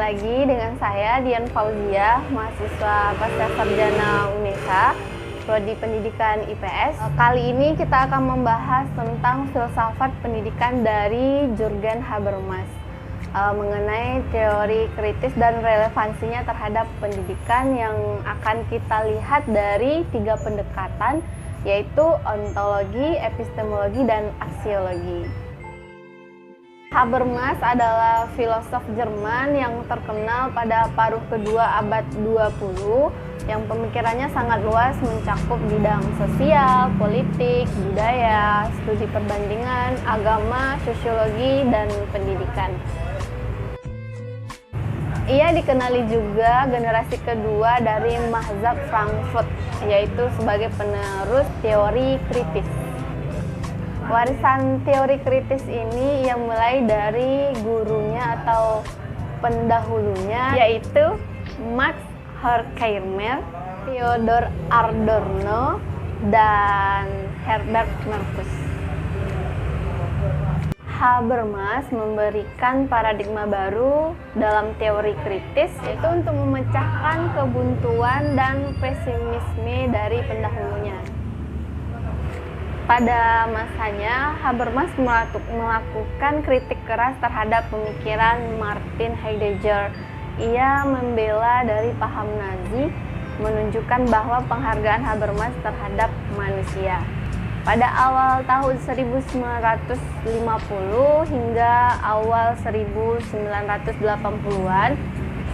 lagi dengan saya Dian Fauzia, mahasiswa Pasca Sarjana UNESA, Prodi Pendidikan IPS. Kali ini kita akan membahas tentang filsafat pendidikan dari Jürgen Habermas mengenai teori kritis dan relevansinya terhadap pendidikan yang akan kita lihat dari 3 pendekatan, yaitu ontologi, epistemologi, dan aksiologi. Habermas adalah filosof Jerman yang terkenal pada paruh kedua abad 20 yang pemikirannya sangat luas mencakup bidang sosial, politik, budaya, studi perbandingan, agama, sosiologi, dan pendidikan. Ia dikenali juga generasi kedua dari mazhab Frankfurt, yaitu sebagai penerus teori kritis. Warisan teori kritis ini yang mulai dari gurunya atau pendahulunya, yaitu Max Horkheimer, Theodor Adorno, dan Herbert Marcuse. Habermas memberikan paradigma baru dalam teori kritis, yaitu untuk memecahkan kebuntuan dan pesimisme dari pendahulunya. Pada masanya, Habermas melakukan kritik keras terhadap pemikiran Martin Heidegger. Ia membela dari paham Nazi, menunjukkan bahwa penghargaan Habermas terhadap manusia. Pada awal tahun 1950 hingga awal 1980-an,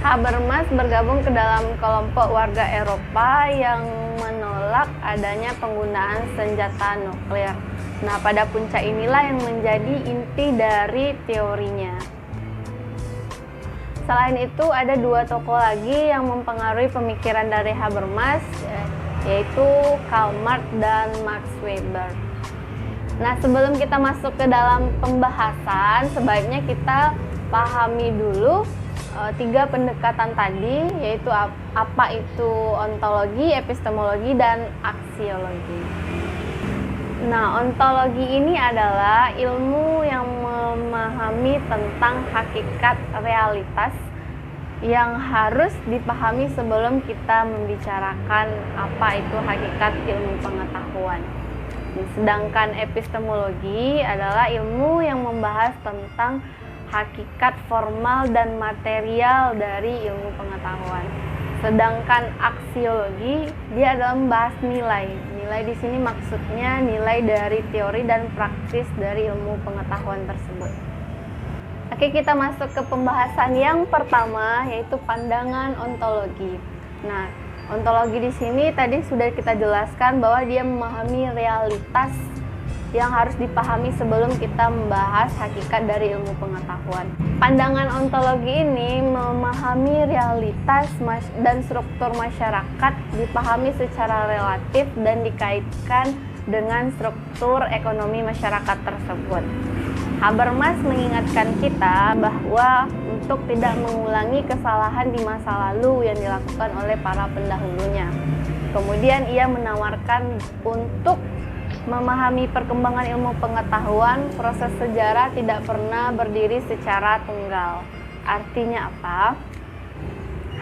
Habermas bergabung ke dalam kelompok warga Eropa yang menolak adanya penggunaan senjata nuklir. Nah, pada puncak inilah yang menjadi inti dari teorinya. Selain itu, ada 2 tokoh lagi yang mempengaruhi pemikiran dari Habermas, yaitu Karl Marx dan Max Weber. Nah, sebelum kita masuk ke dalam pembahasan, sebaiknya kita pahami dulu 3 pendekatan tadi, yaitu apa itu ontologi, epistemologi, dan aksiologi. Nah, ontologi ini adalah ilmu yang memahami tentang hakikat realitas yang harus dipahami sebelum kita membicarakan apa itu hakikat ilmu pengetahuan. Sedangkan epistemologi adalah ilmu yang membahas tentang hakikat formal dan material dari ilmu pengetahuan. Sedangkan aksiologi dia adalah membahas nilai. Nilai di sini maksudnya nilai dari teori dan praktis dari ilmu pengetahuan tersebut. Oke, kita masuk ke pembahasan yang pertama, yaitu pandangan ontologi. Nah, ontologi di sini tadi sudah kita jelaskan bahwa dia memahami realitas yang harus dipahami sebelum kita membahas hakikat dari ilmu pengetahuan. Pandangan ontologi ini memahami realitas dan struktur masyarakat dipahami secara relatif dan dikaitkan dengan struktur ekonomi masyarakat tersebut. Habermas mengingatkan kita bahwa untuk tidak mengulangi kesalahan di masa lalu yang dilakukan oleh para pendahulunya. Kemudian ia menawarkan untuk memahami perkembangan ilmu pengetahuan, proses sejarah tidak pernah berdiri secara tunggal. Artinya apa?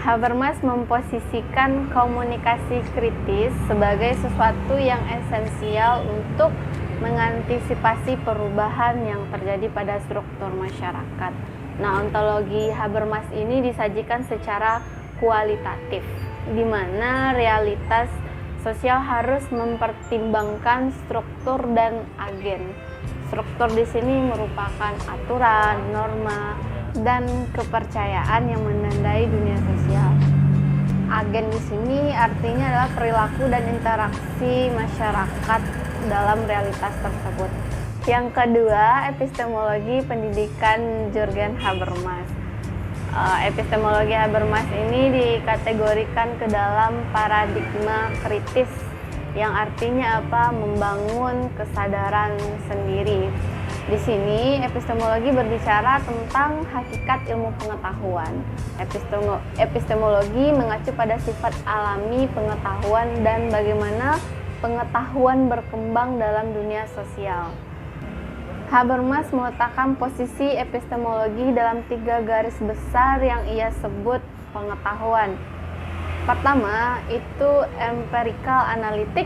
Habermas memposisikan komunikasi kritis sebagai sesuatu yang esensial untuk mengantisipasi perubahan yang terjadi pada struktur masyarakat. Nah, ontologi Habermas ini disajikan secara kualitatif, di mana realitas sosial harus mempertimbangkan struktur dan agen. Struktur di sini merupakan aturan, norma, dan kepercayaan yang menandai dunia sosial. Agen di sini artinya adalah perilaku dan interaksi masyarakat dalam realitas tersebut. Yang kedua, epistemologi pendidikan Jürgen Habermas. Epistemologi Habermas ini dikategorikan ke dalam paradigma kritis, yang artinya apa? Membangun kesadaran sendiri. Di sini epistemologi berbicara tentang hakikat ilmu pengetahuan. Epistemologi mengacu pada sifat alami pengetahuan dan bagaimana pengetahuan berkembang dalam dunia sosial. Habermas meletakkan posisi epistemologi dalam 3 garis besar yang ia sebut pengetahuan. Pertama, itu empirical analitik,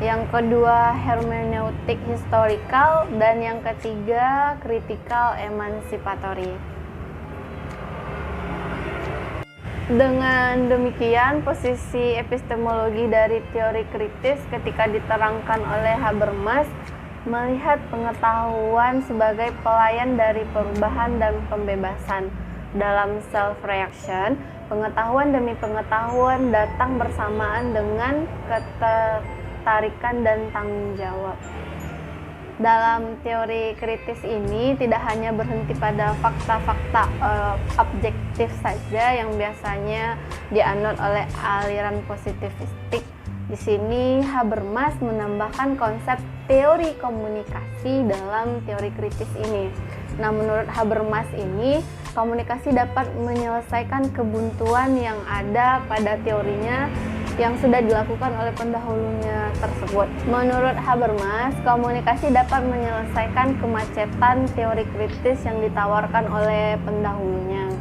yang kedua hermeneutik historical, dan yang ketiga critical emancipatory. Dengan demikian, posisi epistemologi dari teori kritis ketika diterangkan oleh Habermas melihat pengetahuan sebagai pelayan dari perubahan dan pembebasan. Dalam self-reaction, pengetahuan demi pengetahuan datang bersamaan dengan ketertarikan dan tanggung jawab. Dalam teori kritis ini tidak hanya berhenti pada fakta-fakta objektif saja yang biasanya dianut oleh aliran positivistik. Di sini Habermas menambahkan konsep teori komunikasi dalam teori kritis ini. Nah, menurut Habermas ini, komunikasi dapat menyelesaikan kebuntuan yang ada pada teorinya yang sudah dilakukan oleh pendahulunya tersebut. Menurut Habermas, komunikasi dapat menyelesaikan kemacetan teori kritis yang ditawarkan oleh pendahulunya.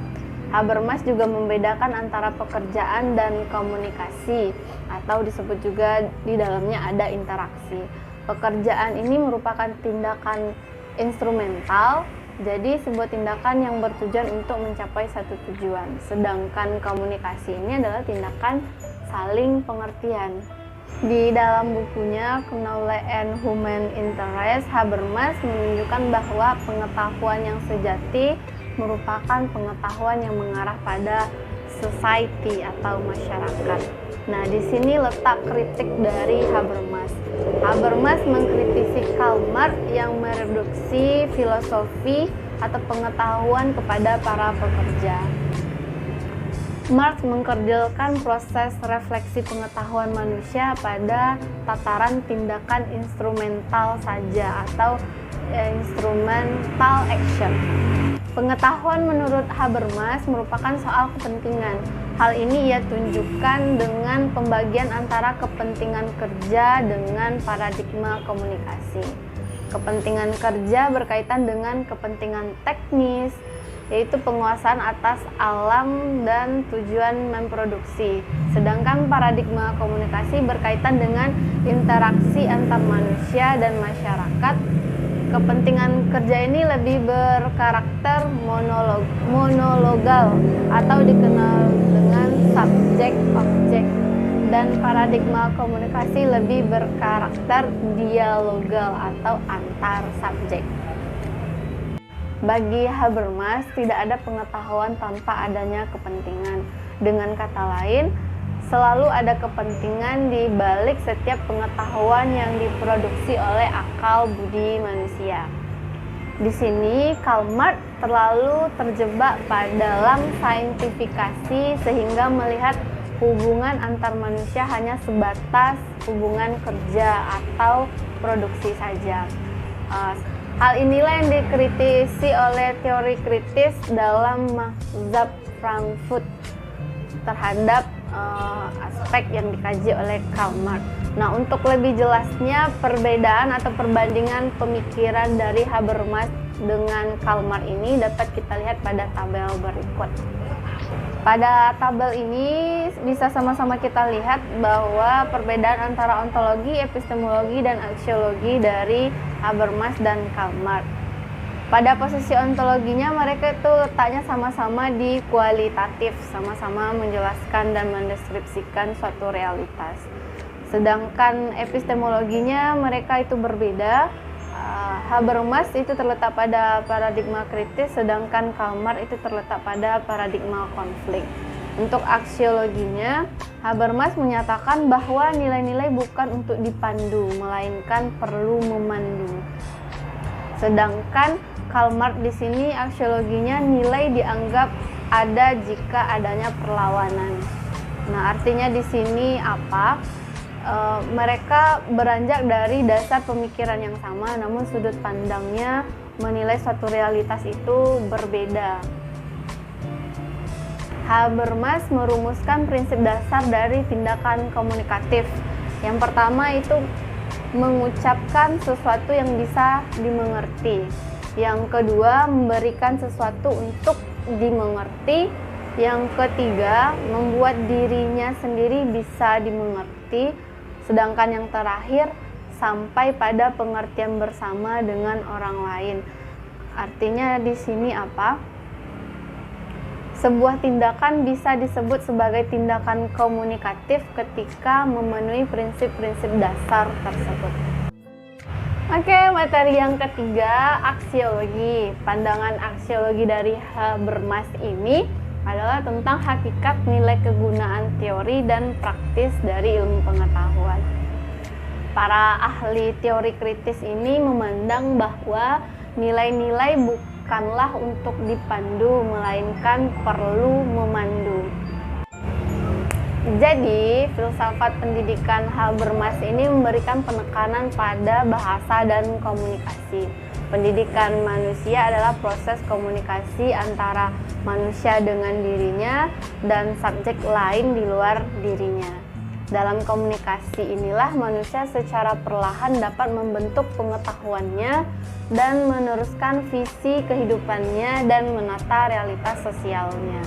Habermas juga membedakan antara pekerjaan dan komunikasi, atau disebut juga di dalamnya ada interaksi. Pekerjaan ini merupakan tindakan instrumental, jadi sebuah tindakan yang bertujuan untuk mencapai satu tujuan. Sedangkan komunikasi ini adalah tindakan saling pengertian. Di dalam bukunya Knowledge and Human Interest, Habermas menunjukkan bahwa pengetahuan yang sejati merupakan pengetahuan yang mengarah pada society atau masyarakat. Nah, di sini letak kritik dari Habermas. Habermas mengkritisi Karl Marx yang mereduksi filosofi atau pengetahuan kepada para pekerja. Marx mengkerdilkan proses refleksi pengetahuan manusia pada tataran tindakan instrumental saja atau instrumental action. Pengetahuan menurut Habermas merupakan soal kepentingan. Hal ini ia tunjukkan dengan pembagian antara kepentingan kerja dengan paradigma komunikasi. Kepentingan kerja berkaitan dengan kepentingan teknis, yaitu penguasaan atas alam dan tujuan memproduksi. Sedangkan paradigma komunikasi berkaitan dengan interaksi antar manusia dan masyarakat. Kepentingan kerja ini lebih berkarakter monologal atau dikenal dengan subjek-objek, dan paradigma komunikasi lebih berkarakter dialogal atau antar subjek. Bagi Habermas, tidak ada pengetahuan tanpa adanya kepentingan. Dengan kata lain, selalu ada kepentingan di balik setiap pengetahuan yang diproduksi oleh akal budi manusia. Di sini, Karl Marx terlalu terjebak dalam saintifikasi sehingga melihat hubungan antar manusia hanya sebatas hubungan kerja atau produksi saja. Hal inilah yang dikritisi oleh teori kritis dalam mazhab Frankfurt terhadap aspek yang dikaji oleh Karl Marx. Nah, untuk lebih jelasnya perbedaan atau perbandingan pemikiran dari Habermas dengan Karl Marx ini dapat kita lihat pada tabel berikut. Pada tabel ini bisa sama-sama kita lihat bahwa perbedaan antara ontologi, epistemologi, dan aksiologi dari Habermas dan Karl Marx. Pada posisi ontologinya mereka itu letaknya sama-sama di kualitatif, sama-sama menjelaskan dan mendeskripsikan suatu realitas. Sedangkan epistemologinya mereka itu berbeda. Habermas itu terletak pada paradigma kritis, sedangkan Karl Marx itu terletak pada paradigma konflik. Untuk aksiologinya, Habermas menyatakan bahwa nilai-nilai bukan untuk dipandu, melainkan perlu memandu. Sedangkan Karl Marx di sini aksiologinya nilai dianggap ada jika adanya perlawanan. Nah, artinya di sini apa? Mereka beranjak dari dasar pemikiran yang sama, namun sudut pandangnya menilai suatu realitas itu berbeda. Habermas merumuskan prinsip dasar dari tindakan komunikatif. Yang pertama itu mengucapkan sesuatu yang bisa dimengerti. Yang kedua, memberikan sesuatu untuk dimengerti. Yang ketiga, membuat dirinya sendiri bisa dimengerti. Sedangkan yang terakhir, sampai pada pengertian bersama dengan orang lain. Artinya di sini apa? Sebuah tindakan bisa disebut sebagai tindakan komunikatif ketika memenuhi prinsip-prinsip dasar tersebut. Oke, materi yang ketiga, aksiologi. Pandangan aksiologi dari Habermas ini adalah tentang hakikat, nilai, kegunaan teori dan praktis dari ilmu pengetahuan. Para ahli teori kritis ini memandang bahwa nilai-nilai bukanlah untuk dipandu, melainkan perlu memandu. Jadi, filsafat pendidikan Habermas ini memberikan penekanan pada bahasa dan komunikasi. Pendidikan manusia adalah proses komunikasi antara manusia dengan dirinya dan subjek lain di luar dirinya. Dalam komunikasi inilah manusia secara perlahan dapat membentuk pengetahuannya dan meneruskan visi kehidupannya dan menata realitas sosialnya.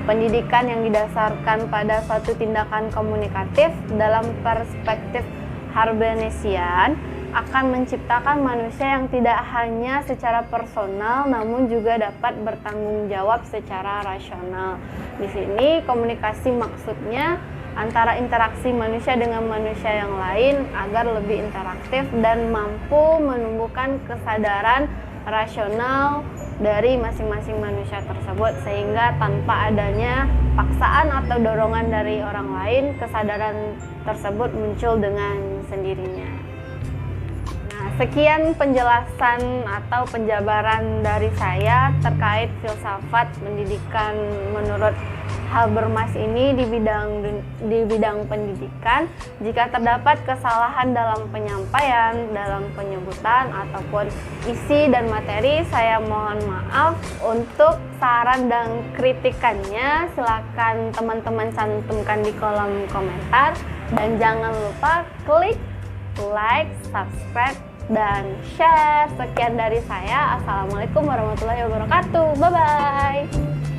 Pendidikan yang didasarkan pada suatu tindakan komunikatif dalam perspektif Habermasian akan menciptakan manusia yang tidak hanya secara personal namun juga dapat bertanggung jawab secara rasional. Di sini komunikasi maksudnya antara interaksi manusia dengan manusia yang lain agar lebih interaktif dan mampu menumbuhkan kesadaran rasional dari masing-masing manusia tersebut, sehingga tanpa adanya paksaan atau dorongan dari orang lain, kesadaran tersebut muncul dengan sendirinya. Nah, sekian penjelasan atau penjabaran dari saya terkait filsafat pendidikan menurut Habermas ini di bidang pendidikan. Jika terdapat kesalahan dalam penyampaian, dalam penyebutan ataupun isi dan materi, saya mohon maaf. Untuk saran dan kritikannya silakan teman-teman cantumkan di kolom komentar, dan jangan lupa klik like, subscribe, dan share. Sekian dari saya. Assalamualaikum warahmatullahi wabarakatuh. Bye bye.